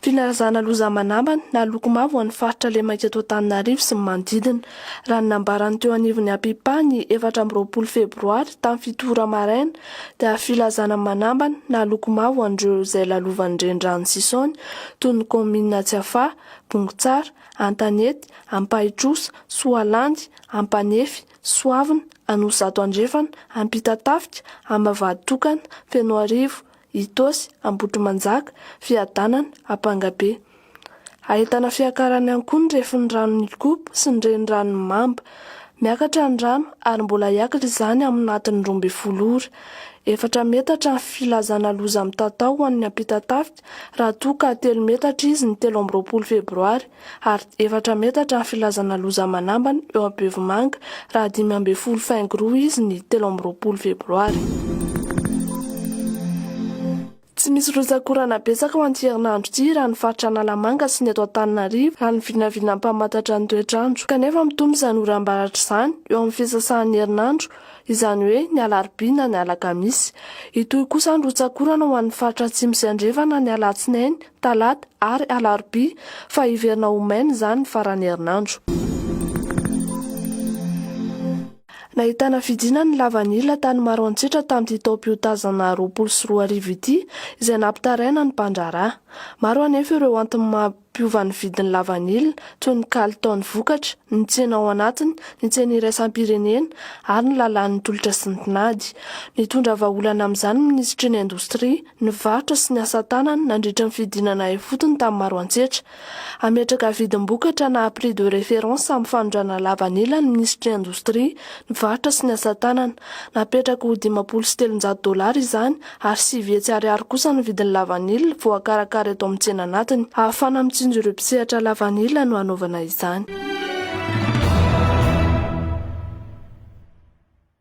Filazana loza manambana na loko mavo any faritra lemaka eto Antananarivo sy ny manodidina. Raha ny nambarany teo anivon'ny Apipa ny 4 febroary tamin'ny 7 maraina dia filazana manambana na loko mavo andreo izay lalovan'ny renirano Sisaony toy ny komina Tsiafa, Bongitsara, Antanety, Ampahitrosa, Soalandy, Ampanefy, Soavina, Anosizato Andrefana, Ampitatafika, Ambavaditokana, Fenoarivo, Itosy, Ambotrimanjaka, Fiadanana, Ampangabe. Ahitana fiakarany ihany koa ny refin'ny ranon'ny Ikopa sy ny renirano Mamba. Miakatra ny rano ary mbola hiakatra izany amin'ny natin'ny 12 ora. 4 metatra ny filazana loza amin'ny tatao ho an'ny Ampitatafika raha toa ka 3 metatra izy ny 13 febroary ary 4 metatra ny filazana loza manambana eo Ampievomanga raha 15 faingoroa izy ny 13 febroary. Tsy misy rosakorana betsaka ho an'ity herinandro ity raha ny faritra Analamanga sy ny eto Antananarivo raha ny vinavina mpamatatra ny toetrandro. Kanefa mitombo izany oram-baratra izany eo amin'ny fisasahan'ny herinandro, izany hoe ny Alarobia na ny Alakamisy. Itoy kosa ny rosakorana ho an'ny faritra Atsimo sy Andrefana ny Alatsinainy, Talata ary Alarobia fa hiverina ho maina izany ny faran'ny herinandro. Nahitana fidina ny lavanila tany Maroantsetra tamin'ity taom-piotazana 2024 ity izay nampitaraina ny mpandraharaha. Maro anefa ireo antony mampiova ny vidin'ny lavanila toy ny kalitaon'ny vokatra, ny tsena ao anatiny, ny tsena iraisam-pirenena ary ny lalàn'ny tolotra sy ny tinady. Nitondra vahaolana amin'izany ny minisitry ny indostria, ny varotra sy ny asa tanana nandritra ny fidinana efotony tamin'ny Maroantsetra. Ametraka vidim-bokatra na prix de référence amin'ny fanondrana lavanila ny minisitry ny indostria, ny varotra sy ny asa tanana. Napetraka ho $207 izany ary 7 ariary kosa ny vidin'ny lavanila voakarakara eto amin'ny tsena anatiny. Ahafana mitsinjo ireo mpisehatra lavanila no hanaovana izany.